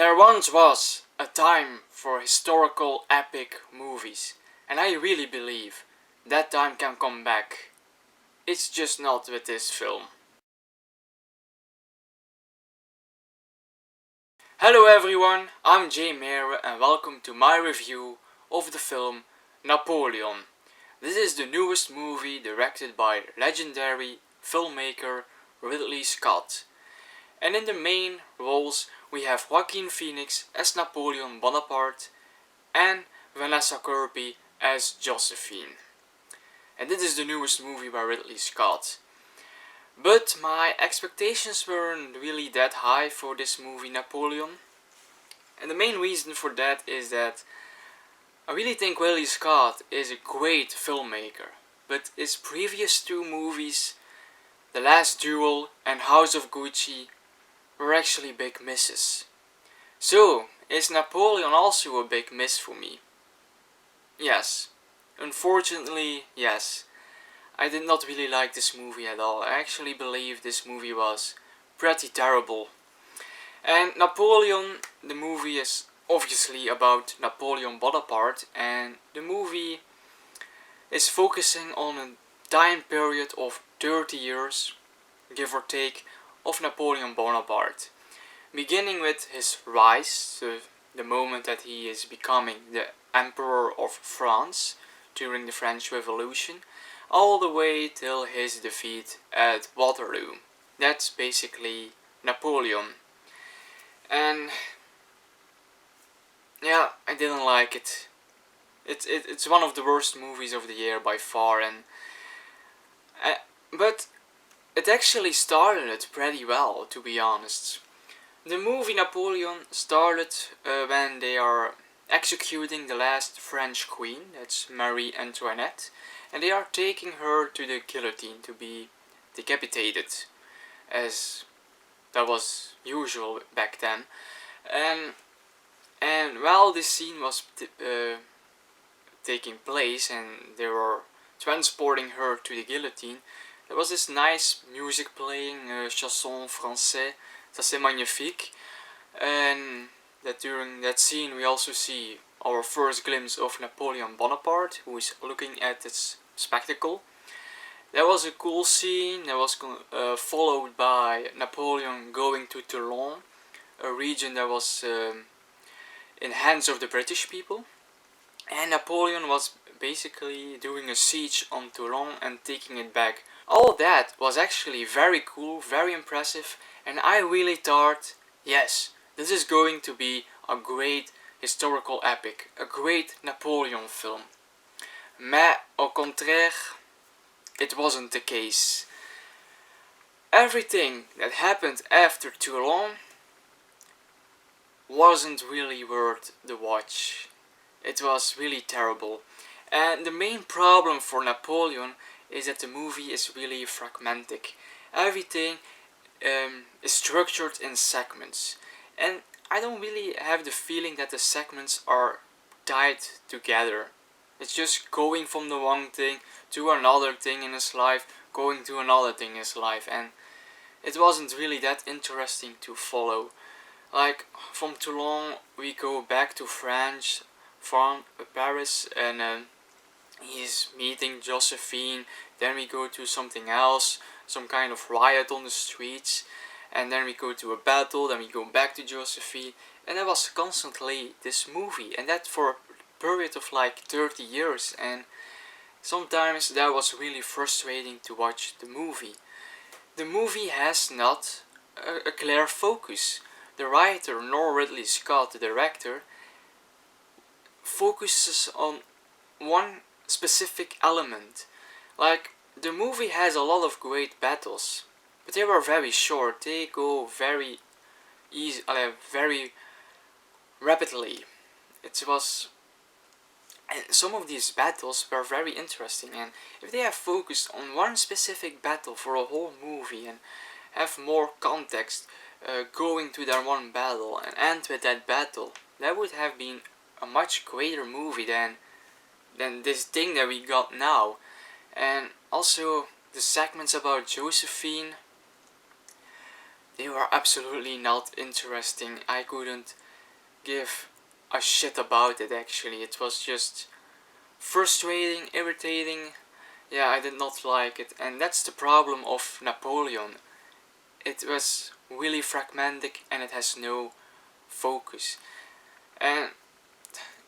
There once was a time for historical epic movies, and I really believe that time can come back. It's just not with this film. Hello everyone, I'm Jay Mere and welcome to my review of the film Napoleon. This is the newest movie directed by legendary filmmaker Ridley Scott. And in the main roles we have Joaquin Phoenix as Napoleon Bonaparte and Vanessa Kirby as Josephine. And this is the newest movie by Ridley Scott. But my expectations weren't really that high for this movie Napoleon. And the main reason for that is that I really think Ridley Scott is a great filmmaker. But his previous two movies, The Last Duel and House of Gucci, were actually big misses. So, is Napoleon also a big miss for me? Yes. Unfortunately, yes. I did not really like this movie at all. I actually believe this movie was pretty terrible. And Napoleon, the movie is obviously about Napoleon Bonaparte, and the movie is focusing on a time period of 30 years, give or take, of Napoleon Bonaparte. Beginning with his rise, so the moment that he is becoming the Emperor of France during the French Revolution, all the way till his defeat at Waterloo. That's basically Napoleon. And yeah, I didn't like it. It's one of the worst movies of the year by far, but it actually started pretty well, to be honest. The movie Napoleon started when they are executing the last French queen, that's Marie Antoinette, and they are taking her to the guillotine to be decapitated, as that was usual back then. And while this scene was taking place and they were transporting her to the guillotine, there was this nice music playing, chanson français, ça c'est magnifique, and that during that scene we also see our first glimpse of Napoleon Bonaparte, who is looking at this spectacle. That was a cool scene. That was followed by Napoleon going to Toulon, a region that was in hands of the British people, and Napoleon was basically doing a siege on Toulon and taking it back. All that was actually very cool, very impressive, and I really thought, yes, this is going to be a great historical epic, a great Napoleon film. Mais au contraire, it wasn't the case. Everything that happened after Toulon wasn't really worth the watch. It was really terrible. And the main problem for Napoleon is that the movie is really fragmentic. Everything is structured in segments. And I don't really have the feeling that the segments are tied together. It's just going from the one thing to another thing in his life, going to another thing in his life, and it wasn't really that interesting to follow. Like, from Toulon we go back to Paris, and he's meeting Josephine. Then we go to something else, some kind of riot on the streets, and then we go to a battle, then we go back to Josephine, and that was constantly this movie, and that for a period of like 30 years, and sometimes that was really frustrating to watch the movie. The movie has not a clear focus. The writer, nor Ridley Scott, the director, focuses on one specific element. Like, the movie has a lot of great battles, but they were very short. They go very easy, very rapidly. And some of these battles were very interesting, and if they have focused on one specific battle for a whole movie and have more context going to that one battle and end with that battle, that would have been a much greater movie than this thing that we got now. And also the segments about Josephine, they were absolutely not interesting. I couldn't give a shit about it actually. It was just frustrating, irritating. Yeah, I did not like it, and that's the problem of Napoleon. It was really fragmented and it has no focus. And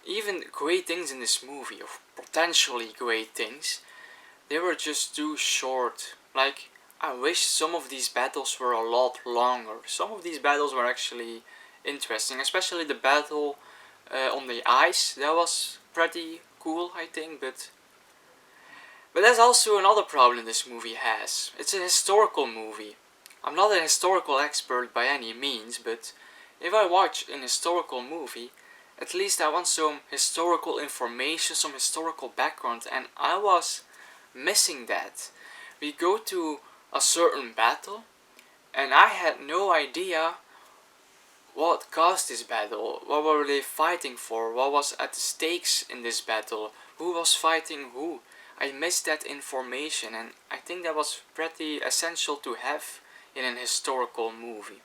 even great things in this movie, or potentially great things, they were just too short. Like, I wish some of these battles were a lot longer. Some of these battles were actually interesting, especially the battle on the ice. That was pretty cool, I think, but there's also another problem this movie has. It's a historical movie. I'm not a historical expert by any means, but if I watch an historical movie, at least I want some historical information, some historical background, and I was missing that. We go to a certain battle, and I had no idea what caused this battle, what were they fighting for, what was at the stakes in this battle, who was fighting who. I missed that information, and I think that was pretty essential to have in an historical movie.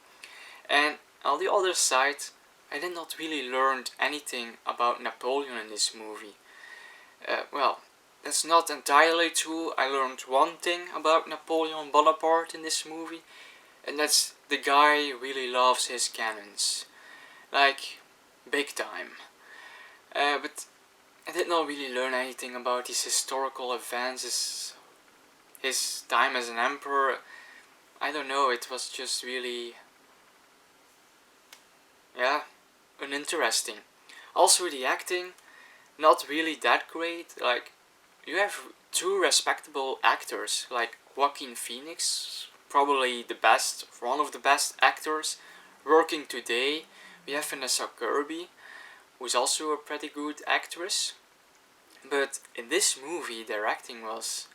And on the other side, I did not really learn anything about Napoleon in this movie. Well, that's not entirely true. I learned one thing about Napoleon Bonaparte in this movie, and that's the guy really loves his cannons. Like, big time. But I did not really learn anything about his historical events, his time as an emperor. I don't know, it was just really, yeah, uninteresting. Also the acting, not really that great. Like, you have two respectable actors, like Joaquin Phoenix, probably the best, one of the best actors working today. We have Vanessa Kirby, who's also a pretty good actress. But in this movie, their acting was,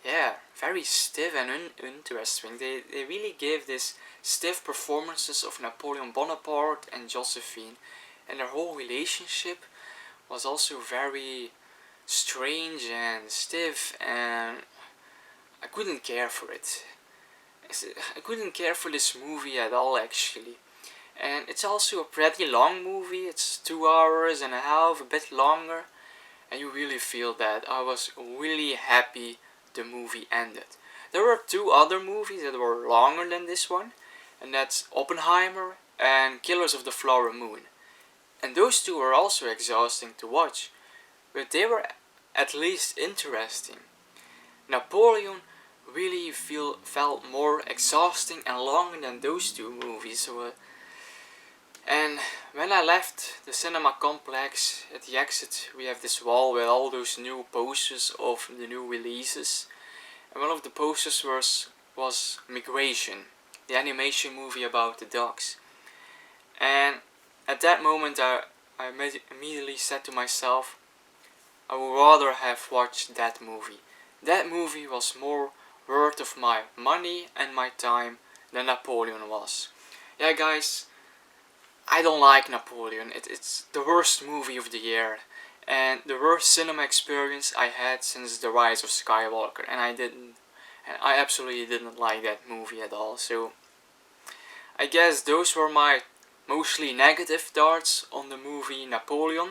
yeah, very stiff and uninteresting. They really gave this stiff performances of Napoleon Bonaparte and Josephine, and their whole relationship was also very strange and stiff, and I couldn't care for it. I couldn't care for this movie at all, actually. And it's also a pretty long movie. It's 2 hours and a half, a bit longer, and you really feel that. I was really happy the movie ended. There were two other movies that were longer than this one, and that's Oppenheimer and Killers of the Flower Moon. And those two were also exhausting to watch, but they were at least interesting. Napoleon really felt more exhausting and longer than those two movies. And when I left the cinema complex, at the exit we have this wall with all those new posters of the new releases. And one of the posters was Migration, the animation movie about the dogs. And at that moment I immediately said to myself, I would rather have watched that movie. That movie was more worth of my money and my time than Napoleon was. Yeah guys, I don't like Napoleon. It's the worst movie of the year, and the worst cinema experience I had since The Rise of Skywalker, and I absolutely didn't like that movie at all. So I guess those were my mostly negative thoughts on the movie Napoleon.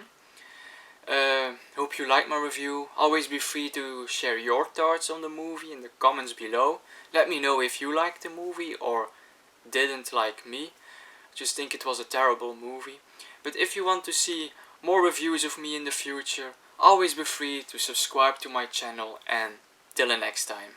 Hope you like my review. Always be free to share your thoughts on the movie in the comments below. Let me know if you liked the movie or didn't like me. Just think it was a terrible movie. But if you want to see more reviews of me in the future, always be free to subscribe to my channel, and till the next time.